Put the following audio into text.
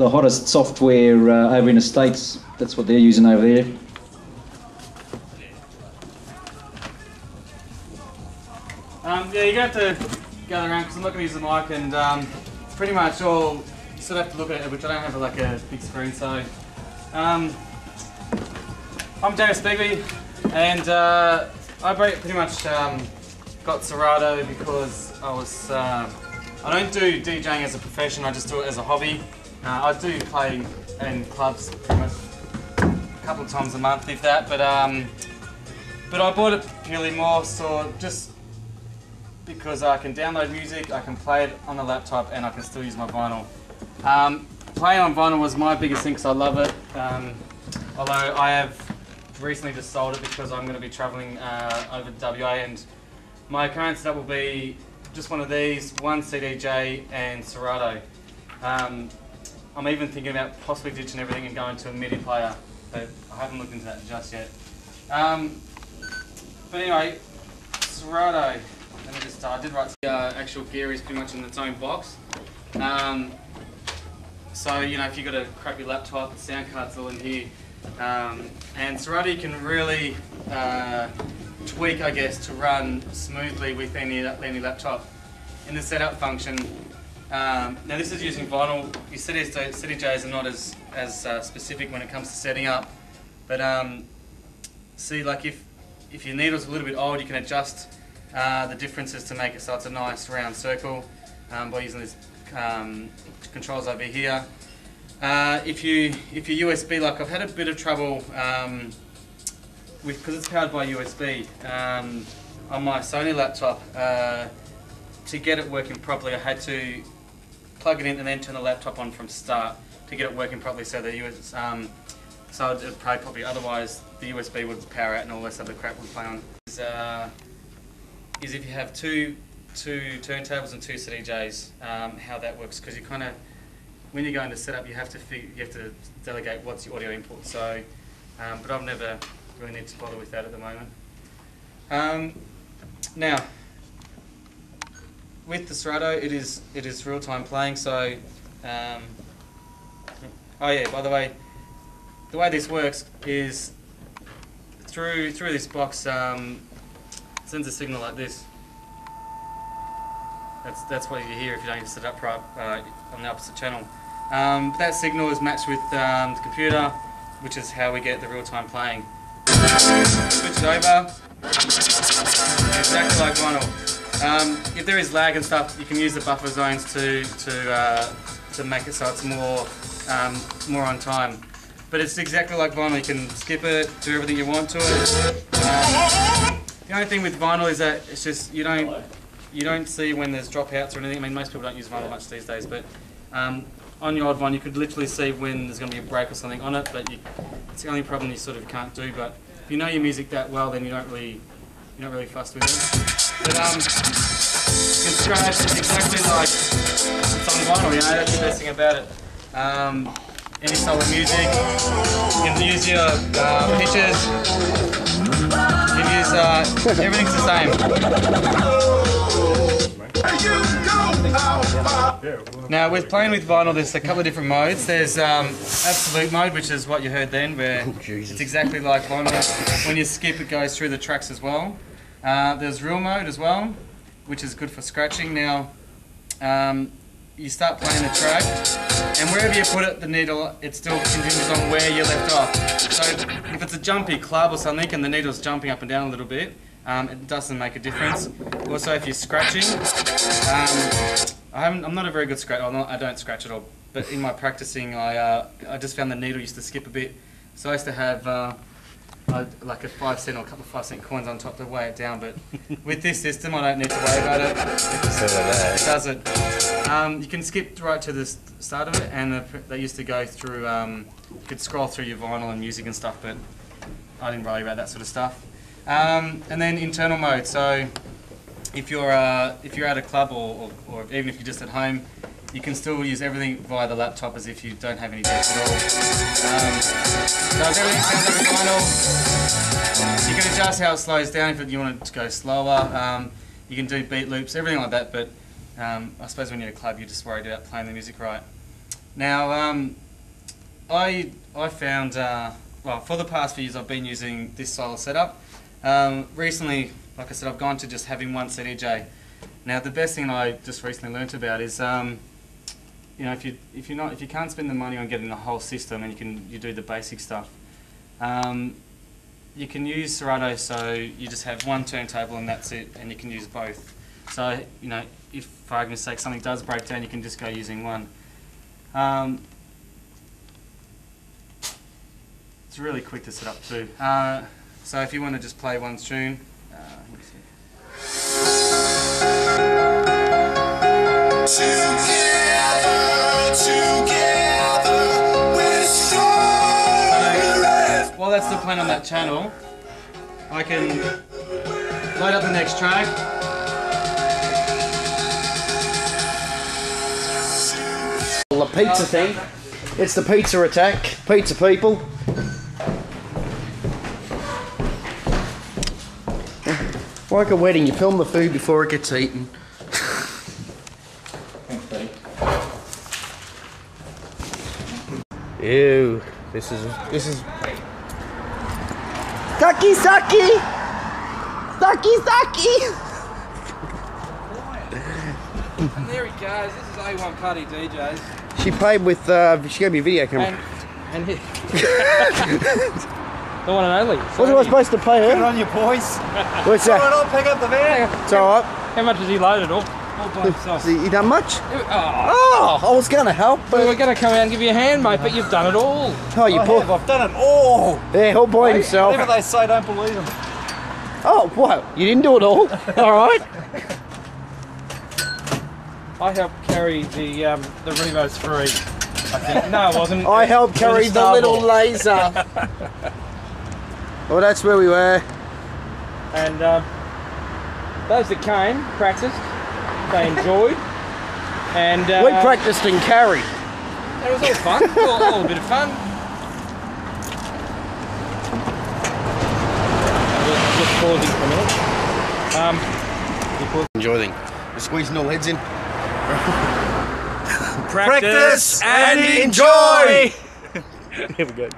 the hottest software over in the States. That's what they're using over there. Yeah, you're going to have to gather around because I'm not going to use the mic, and it's pretty much all, you sort of have to look at it, which I don't have like a big screen, so. I'm James Begley, and I pretty much got Serato because I don't do DJing as a profession, I just do it as a hobby. I do play in clubs pretty much a couple of times a month, if that, but I bought it purely more so just because I can download music, I can play it on the laptop, and I can still use my vinyl. Playing on vinyl was my biggest thing because I love it, although I have recently just sold it because I'm going to be travelling over to WA, and my current setup will be just one of these, one CDJ and Serato. I'm even thinking about possibly ditching everything and going to a MIDI player, but I haven't looked into that just yet. But anyway, Serato, let me just start. I did write the actual gear is pretty much in its own box. So, you know, if you've got a crappy laptop, the sound card's all in here. And Serato you can really tweak, I guess, to run smoothly with any laptop. In the setup function, now this is using vinyl. Your CDJs are not as specific when it comes to setting up. But see, like if your needle's a little bit old, you can adjust the differences to make it so it's a nice round circle by using this controls over here. If you're USB, like I've had a bit of trouble because it's powered by USB on my Sony laptop. To get it working properly, I had to plug it in and then turn the laptop on from start to get it working properly. So the so it'd probably otherwise the USB would power out and all this other crap would play on. Is if you have two turntables and two CDJs, how that works, because you kind of, when you go into setup, you have to delegate what's your audio input. So, but I've never really need to bother with that at the moment. Now, with the Serato, it is real-time playing. So, oh yeah, by the way this works is through this box. Sends a signal like this. That's what you hear if you don't set it up right on the opposite channel. That signal is matched with the computer, which is how we get the real-time playing. Switch it over, exactly like vinyl. If there is lag and stuff, you can use the buffer zones to make it so it's more on time. But it's exactly like vinyl. You can skip it, do everything you want to it. The only thing with vinyl is that it's just you don't see when there's dropouts or anything. I mean, most people don't use vinyl much these days, but on your old one, you could literally see when there's going to be a break or something on it. But it's the only problem you sort of can't do. But if you know your music that well, then you're not really fussed with it. But you can scratch exactly like it's on vinyl. You know, that's the best thing about it. Any style of music, you can use your pitches. You can use everything's the same. Now with playing with vinyl, there's a couple of different modes. There's absolute mode, which is what you heard then, where it's exactly like vinyl. When you skip, it goes through the tracks as well. There's real mode as well, which is good for scratching. Now you start playing the track, and wherever you put it, the needle, it still continues on where you left off. So if it's a jumpy club or something and the needle's jumping up and down a little bit, it doesn't make a difference. Also, if you're scratching, I'm not a very good scratcher. I don't scratch at all. But in my practicing, I just found the needle used to skip a bit. So I used to have like a 5 cent or a couple of 5 cent coins on top to weigh it down. But with this system, I don't need to worry about it. It does it. You can skip right to the start of it, and they used to go through. You could scroll through your vinyl and music and stuff, but I didn't worry about that sort of stuff. And then internal mode. So if you're at a club or even if you're just at home, you can still use everything via the laptop as if you don't have any decks at all. So everything sounds like a vinyl. You can adjust how it slows down if you want it to go slower. You can do beat loops, everything like that. But I suppose when you're at a club, you're just worried about playing the music right. Now, I found, well, for the past few years I've been using this style of setup. Recently, like I said, I've gone to just having one CDJ. Now, the best thing I just recently learnt about is, you know, if you can't spend the money on getting the whole system, and you do the basic stuff, you can use Serato, so you just have one turntable and that's it, and you can use both. So, you know, if for argument's sake something does break down, you can just go using one. It's really quick to set up too. So if you want to just play one tune, let me see. While that's still playing on that channel, I can load up the next track. The pizza thing. It's the pizza attack. Pizza people. Like a wedding, you film the food before it gets eaten. Ew. This is Sucky! And there he goes, this is A1 Party DJs. She played with, she gave me a video camera. And he... The one and only. What was I supposed to play her? Put it on your boys. What's that? Alright, I'll pick up the van. It's alright. How much has he loaded all by himself? You done much? Oh, I was going to help, we but... were going to come out and give you a hand, mate, but you've done it all. Oh, you poor... I've done it all. Yeah, all by himself. Whatever they say, don't believe them. Oh, what? You didn't do it all? Alright. I helped carry the Revo's 3, I think. No, it wasn't. I helped carry the little laser. Well, that's where we were. And those that came, practiced, they enjoyed. And We practiced and carried. it was all fun, all a bit of fun. Just pausing for a minute. Enjoy them. We're squeezing all heads in. Practice and enjoy! Here we go.